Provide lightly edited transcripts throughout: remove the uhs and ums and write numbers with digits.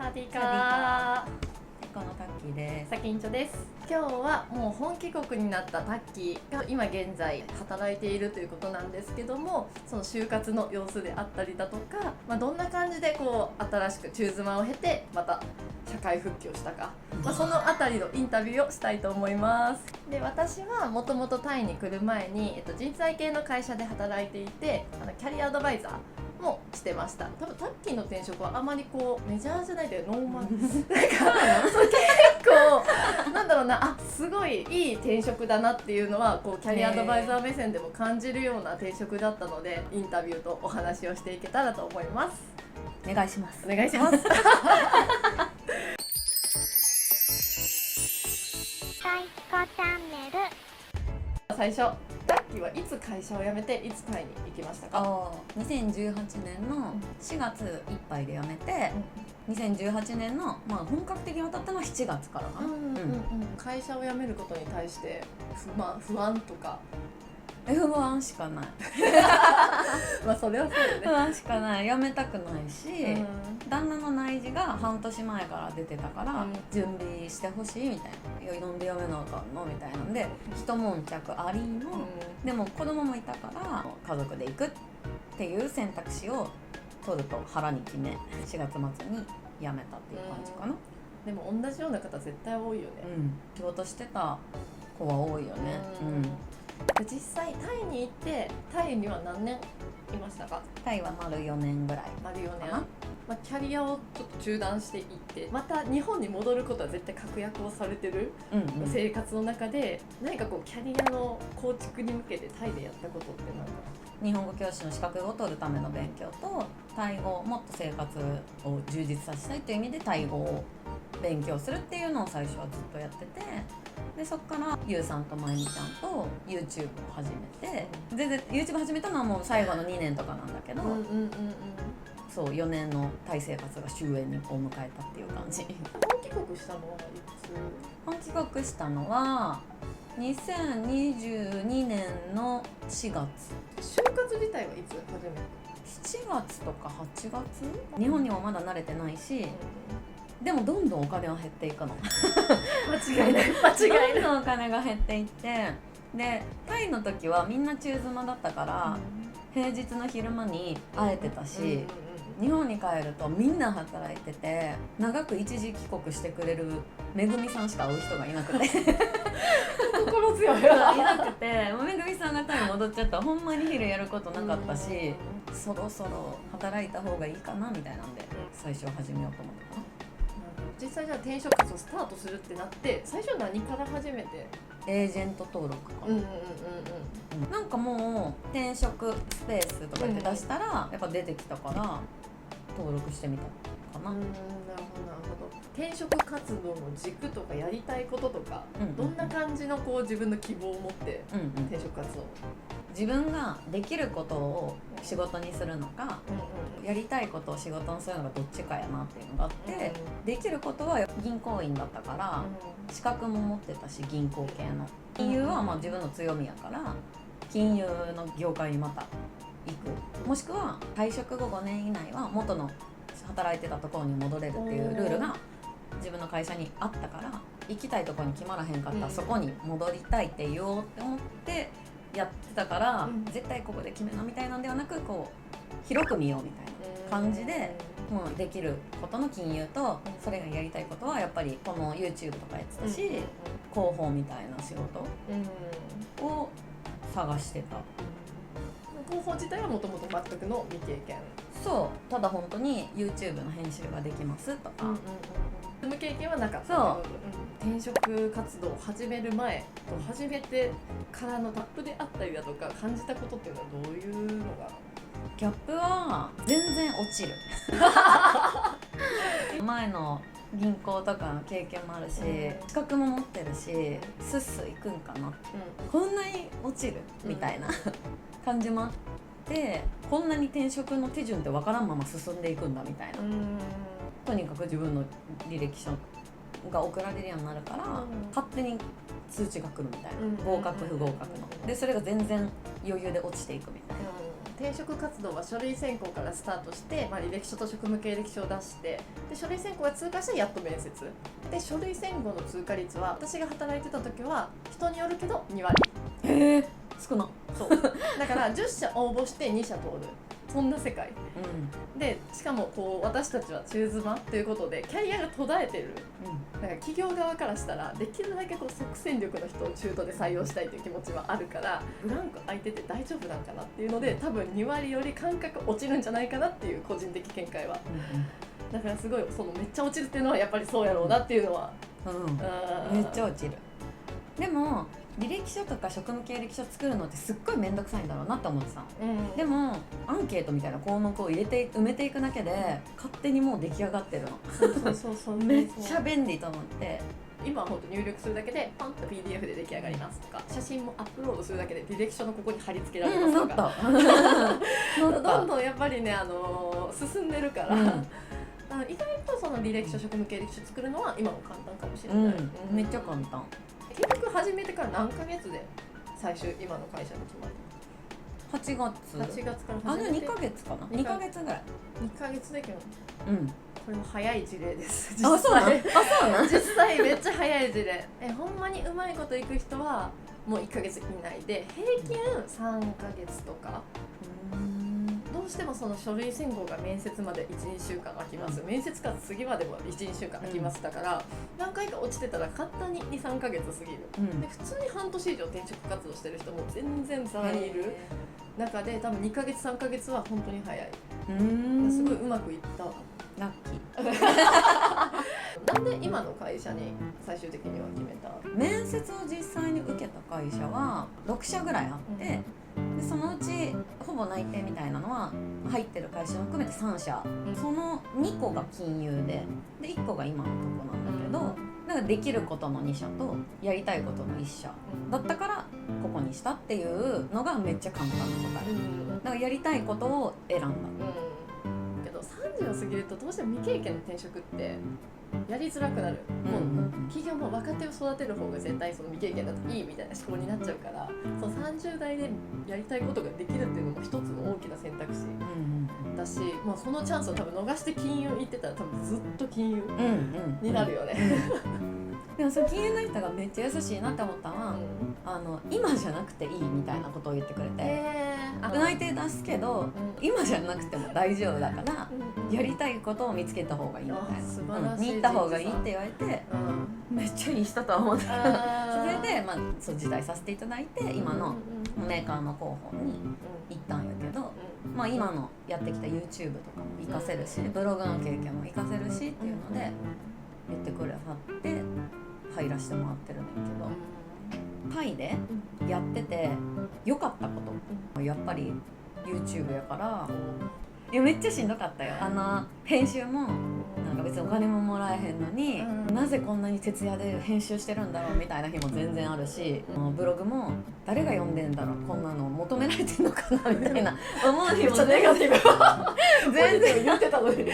サディカーこのタッキーです。さきんちょです。今日はもう本帰国になったタッキーが今現在働いているということなんですけども、その就活の様子であったりだとか、どんな感じでこう新しく中妻を経てまた社会復帰をしたか、そのあたりのインタビューをしたいと思います。で、私はもともとタイに来る前に、人材系の会社で働いていて、キャリアアドバイザーもしてました。多分タッキーの転職はあまりこうメジャーじゃないけどノーマルなんかそう結構なんだろうな、すごいいい転職だなっていうのはこうキャリアアドバイザー目線でも感じるような転職だったので、インタビューとお話をしていけたらと思います。お願いします。お願いします。最初タッキーはいつ会社を辞めていつタイに行きましたか？2018年の4月いっぱいで辞めて、2018年の、本格的に渡ったのは7月からかな。会社を辞めることに対して不安とか不安しかないそれはそうよね。不安しかない。辞めたくないし、旦那の内示が半年前から出てたから、準備してほしいみたいな。いや、なんで辞めなあかんのみたいなんで、一悶着ありの、でも子供もいたから家族で行くっていう選択肢を取ると腹に決め、4月末に辞めたっていう感じかな。でも同じような方絶対多いよね。仕事してた子は多いよね。実際タイに行って、タイには何年いましたか？タイは丸4年ぐらい。丸4年、キャリアをちょっと中断していって、また日本に戻ることは絶対確約をされてる、生活の中で何かこうキャリアの構築に向けてタイでやったことって何か？日本語教師の資格を取るための勉強と、タイ語、もっと生活を充実させたいという意味でタイ語を勉強するっていうのを最初はずっとやってて、でそっからゆうさんとまゆみちゃんと YouTube を始めて、全然 YouTube 始めたのはもう最後の2年とかなんだけど、そう4年のタイ生活が終焉にこう迎えたっていう感じ。本帰国したのはいつ？本帰国したのは2022年の4月。就活自体はいつ始めた？7月とか8月。日本にもまだ慣れてないし、でもどんどんお金は減っていくの。間違いないどんどんお金が減っていって、でタイの時はみんな中妻だったから、平日の昼間に会えてたし、日本に帰るとみんな働いてて、長く一時帰国してくれるめぐみさんしか会う人がいなくて心強いいなくて、もうめぐみさんがタイ戻っちゃったらほんまに昼やることなかったし、そろそろ働いた方がいいかなみたいなんで、最初は始めようと思ったかな。実際じゃあ転職活をスタートするってなって、最初何から始めて？エージェント登録かな。なんかもう転職スペースとかって出したら、やっぱ出てきたから登録してみたかな。なるほどなるほど。転職活動の軸とかやりたいこととか、どんな感じのこう自分の希望を持って転職活動、自分ができることを仕事にするのか、やりたいことを仕事にするのがどっちかやなっていうのがあって、できることは銀行員だったから、資格も持ってたし、銀行系の金融は自分の強みやから、金融の業界にまた行く、もしくは退職後5年以内は元の働いてたところに戻れるっていうルールが自分の会社にあったから、行きたいところに決まらへんかったらそこに戻りたいって言おうって思ってやってたから、絶対ここで決めなみたいなんではなく、こう広く見ようみたいな感じで、もうできることの金融と、それがやりたいことはやっぱりこの YouTube とかやってたし、広報みたいな仕事を探してた。広報自体はもともと全くの未経験。そう、ただ本当に YouTube の編集ができますとか、無経験はなかった。そう、転職活動を始める前と始めてからのギャップであったりだとか、感じたことっていうのはどういうのが？ギャップは全然落ちる前の銀行とかの経験もあるし、資格も持ってるし、スッス行くんかな、こんなに落ちるみたいな感じもあって、こんなに転職の手順って分からんまま進んでいくんだみたいな、とにかく自分の履歴書が送られるようになるから、勝手に通知が来るみたいな、合格不合格ので、それが全然余裕で落ちていくみたいな。転職活動は書類選考からスタートして、履歴書と職務経歴書を出して、で書類選考が通過してやっと面接で、書類選考の通過率は私が働いてた時は人によるけど2割。へえ、少な。そうだから10社応募して2社通る、そんな世界、でしかもこう私たちは中妻ということでキャリアが途絶えてる、だから企業側からしたらできるだけこう即戦力の人を中途で採用したいという気持ちはあるから、ブランク空いてて大丈夫なんかなっていうので、多分2割より感覚落ちるんじゃないかなっていう個人的見解は、だからすごいそのめっちゃ落ちるっていうのはやっぱりそうやろうなっていうのは、めっちゃ落ちる。でも履歴書とか職務経歴書作るのってすっごい面倒くさいんだろうなって思ってた、でもアンケートみたいな項目を埋めていくだけで勝手にもう出来上がってるの。そうめっちゃ便利と思って。今は本当入力するだけでパンと PDF で出来上がりますとか、写真もアップロードするだけで履歴書のここに貼り付けられますとか、どんどんやっぱりね、進んでるから、意外とその履歴書職務経歴書作るのは今も簡単かもしれない、めっちゃ簡単。結局始めてから何ヶ月で最終今の会社に決まる？8月から始めて、2ヶ月かな、2ヶ月ぐらい。2ヶ月で決まる。これも早い事例です。あ、そうなん？実際めっちゃ早い事例。ほんまにうまいこといく人はもう1ヶ月以内で、平均3ヶ月とか。どうしてもその書類選考が面接まで 1,2 週間空きます、面接から次までも 1,2 週間空きます、だから何回か落ちてたら簡単に 2,3 ヶ月過ぎる、で普通に半年以上転職活動してる人も全然ざらにいる中で、多分2ヶ月3ヶ月は本当に早い。すごいうまくいったわ。ラッキー。なんで今の会社に最終的には決めた？面接を実際に受けた会社は6社ぐらいあって、でそのうちほぼ内定みたいなのは入ってる会社も含めて3社、その2個が金融で1個が今のとこなんだけど、だからできることの2社とやりたいことの1社だったからここにしたっていうのがめっちゃ簡単な答え、だからやりたいことを選んだ、けど30を過ぎるとどうしても未経験の転職ってやりづらくなる、もう企業も若手を育てる方が絶対その未経験だといいみたいな思考になっちゃうから、その30代でやりたいことができるっていうのも一つの大きな選択肢だし、そのチャンスを多分逃して金融行ってたら多分ずっと金融になるよね。でもその金融の人がめっちゃ優しいなって思ったのは、今じゃなくていいみたいなことを言ってくれて、内定出すけど、今じゃなくても大丈夫だから、やりたいことを見つけた方がいいみたいな、に行った方がいいって言われて、めっちゃいい人とは思ってた。それで、そう辞退させていただいて、今のメーカーの広報に行ったんやけど、今のやってきた YouTube とかも活かせるし、ブログの経験も活かせるしっていうので言ってくれはって入らせてもらってるんだけど、タイでやってて良かったこと、やっぱり YouTube やから、いやめっちゃしんどかったよ。編集もなんか別にお金ももらえへんのに、なぜこんなに徹夜で編集してるんだろうみたいな日も全然あるし、ブログも誰が読んでんだろう、こんなの求められてんのかなみたいな思う日もネガティブ全然言ってたのに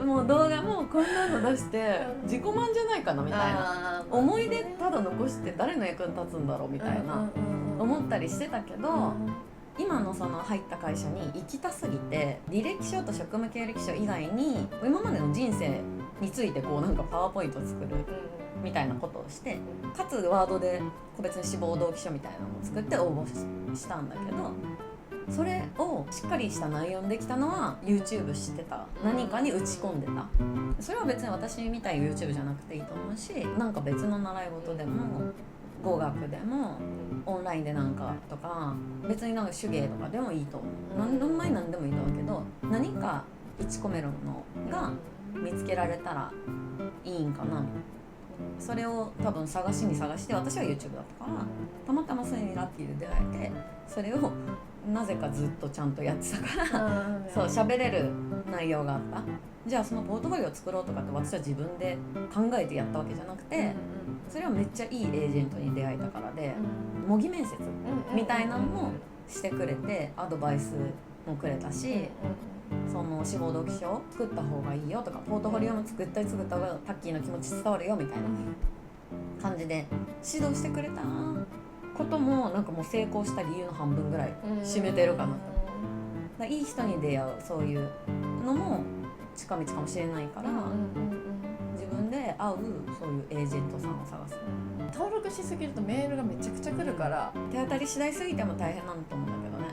もう動画もこんなの出して自己満じゃないかなみたいな、思い出ただ残して誰の役に立つんだろうみたいな思ったりしてたけど、今のその入った会社に行きたすぎて、履歴書と職務経歴書以外に今までの人生についてこうなんかパワーポイントを作るみたいなことをして、かつワードで個別に志望動機書みたいなのを作って応募したんだけど、それをしっかりした内容にできたのは YouTube 知ってた、何かに打ち込んでた。それは別に私みたい YouTube じゃなくていいと思うし、なんか別の習い事でも語学でもオンラインでなんかとか、別になんか手芸とかでもいいと思う。何でも前何でもいいと思うけど、何か打ち込めるのが見つけられたらいいんかなみたいな。それを多分探して私は YouTube だったから、たまたまそれにラッキーで出会えて、それをなぜかずっとちゃんとやってたからそう喋れる内容があった。じゃあそのポートフォリオを作ろうとかって私は自分で考えてやったわけじゃなくて、それはめっちゃいいエージェントに出会えたからで、模擬面接みたいなのもしてくれて、アドバイスもくれたし、その志望動機書を作った方がいいよとか、ポートフォリオも作った方がタッキーの気持ち伝わるよみたいな感じで指導してくれたな。こともなんかもう成功した理由の半分ぐらい占めてるかなと。だからいい人に出会うそういうのも近道かもしれないから、自分で会うそういうエージェントさんを探す。登録しすぎるとメールがめちゃくちゃ来るから、手当たり次第すぎても大変なんだと思うんだけどね。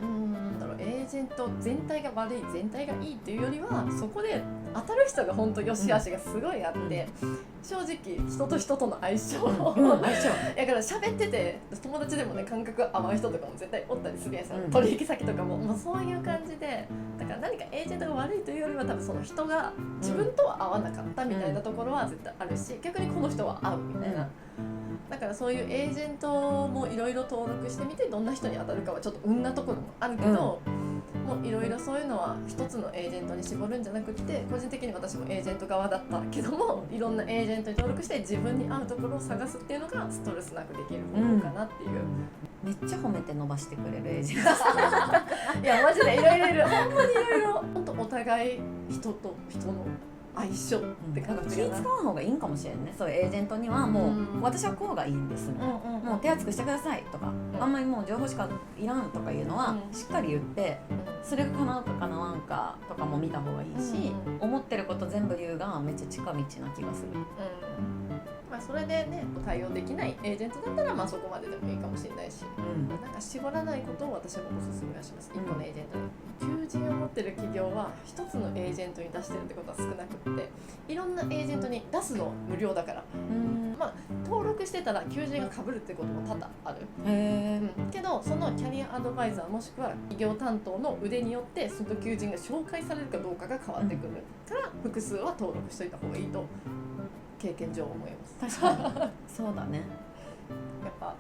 エージェント全体が悪い全体がいいっていうよりは、そこで当たる人が本当良し悪しがすごいあって、正直人と人との相性、だから喋ってて友達でもね感覚合わん人とかも絶対おったりするやん、取引先とかも、そういう感じで、だから何かエージェントが悪いというよりは多分その人が自分とは合わなかったみたいなところは絶対あるし、逆にこの人は合うみたいな。だからそういうエージェントもいろいろ登録してみて、どんな人に当たるかはちょっと運なところもあるけど、もういろいろそういうのは一つのエージェントに絞るんじゃなくって、個人的に私もエージェント側だったけども、いろんなエージェントに登録して自分に合うところを探すっていうのがストレスなくできる方法かなっていう、めっちゃ褒めて伸ばしてくれるエージェントいやマジでいろいろいる、ほんまにいろいろ、本当お互い人と人の相性って感じ気使う方がいいんかもしれんね。そういうエージェントにはもう、私はこうがいいんです、もう手厚くしてくださいとか、あんまりもう情報しかいらんとかいうのはしっかり言って、それが叶うか叶わんかとかも見た方がいいし、思ってること全部言うがめっちゃ近道な気がする。それでね対応できないエージェントだったらそこまででもいいかもしれないし、なんか絞らないことを私もおすすめはします。1個のエージェントに求人を持ってる企業は1つのエージェントに出してるってことは少なくって、いろんなエージェントに出すの無料だから、登録してたら求人が被るってことも多々ある。けどそのキャリアアドバイザーもしくは企業担当の腕によってその求人が紹介されるかどうかが変わってくるから、複数は登録しといた方がいいと経験上思います。確かにそうだね。やっぱよ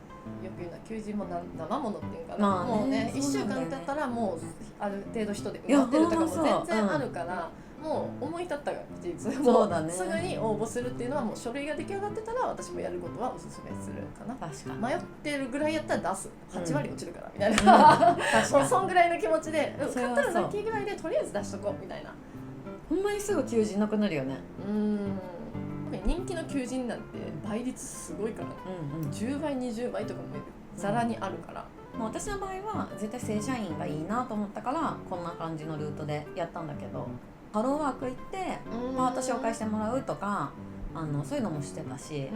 く言うのは求人も生ものっていうかな、もうね1週間経ったらもうある程度人で埋まってるとかも全然あるから、もう思い立ったが実もうすぐに応募するっていうのは、もう書類が出来上がってたら私もやることはおすすめするかな。確かに迷ってるぐらいやったら出す、8割落ちるからみたいな、もうそんぐらいの気持ちで買ったらラッキーぐらいでとりあえず出しとこうみたいな。ほんまにすぐ求人なくなるよね。人気の求人なんて倍率すごいから、10倍20倍とかもざらにあるから、もう私の場合は絶対正社員がいいなと思ったからこんな感じのルートでやったんだけど、ハローワーク行ってパート紹介してもらうとか、そういうのもしてたし、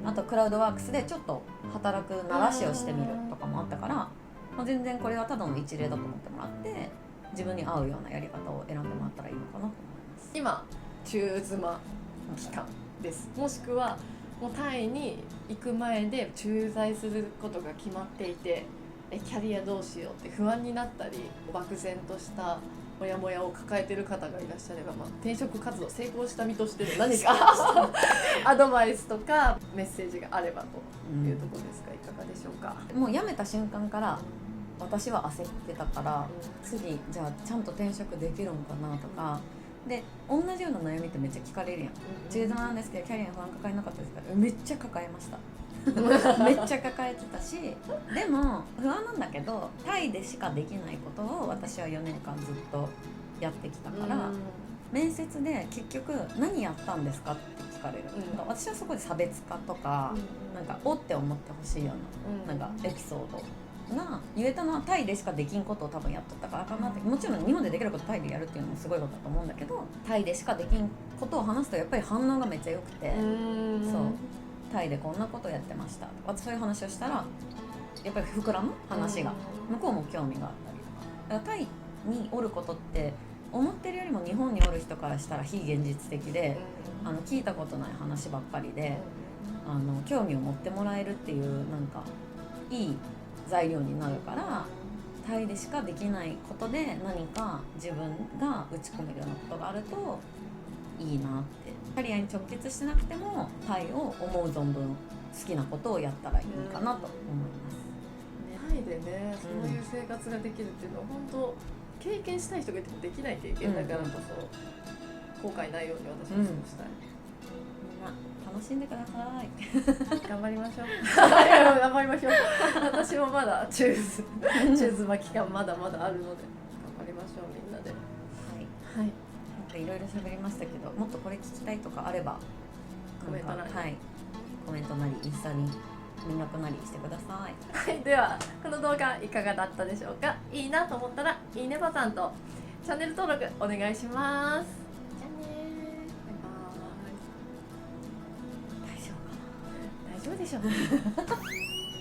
あとクラウドワークスでちょっと働く慣らしをしてみるとかもあったから、全然これはただの一例だと思ってもらって、自分に合うようなやり方を選んでもらったらいいのかなと思います。今中妻期間です。もしくはもうタイに行く前で駐在することが決まっていて、キャリアどうしようって不安になったり、漠然としたモヤモヤを抱えている方がいらっしゃれば、転職活動成功した身としての何かアドバイスとかメッセージがあればというところですが、いかがでしょうか。もう辞めた瞬間から私は焦ってたから、次じゃあちゃんと転職できるのかなとかで、同じような悩みってめっちゃ聞かれるやん。中妻なんですけどキャリアに不安抱えなかったですか？めっちゃ抱えましためっちゃ抱えてたし、でも不安なんだけどタイでしかできないことを私は4年間ずっとやってきたから、面接で結局何やったんですかって聞かれる、私はそこで差別化とか、なんかおって思ってほしいような、なんかエピソードが言えたのはタイでしかできんことを多分やっとったからかなって。もちろん日本でできることタイでやるっていうのもすごいことだと思うんだけど、タイでしかできんことを話すとやっぱり反応がめっちゃ良くて、そうタイでこんなことやってましたとかそういう話をしたらやっぱり膨らむ話が、向こうも興味があったりとか。だからタイにおることって思ってるよりも日本におる人からしたら非現実的で、聞いたことない話ばっかりで、興味を持ってもらえるっていうなんかいい材料になるから、タイでしかできないことで何か自分が打ち込めるようなことがあるといいなって。キャリアに直結してなくてもタイを思う存分好きなことをやったらいいかなと思います。タイでね、そういう生活ができるっていうのは本当経験したい人がいてもできない経験だからこそ、後悔ないように私も過ごしたい。みんな楽しんでください頑張りましょう頑張りましょう私もまだ中妻期間まだまだあるので頑張りましょう、みんなで。はい、なんかいろいろ喋りましたけど、もっとこれ聞きたいとかあればコメントなり、コメントなりインスタに連絡なりしてください。はい、ではこの動画いかがだったでしょうか。いいなと思ったらいいねボタンとチャンネル登録お願いします。じゃあねー、バイバーイ。大丈夫かな、大丈夫でしょう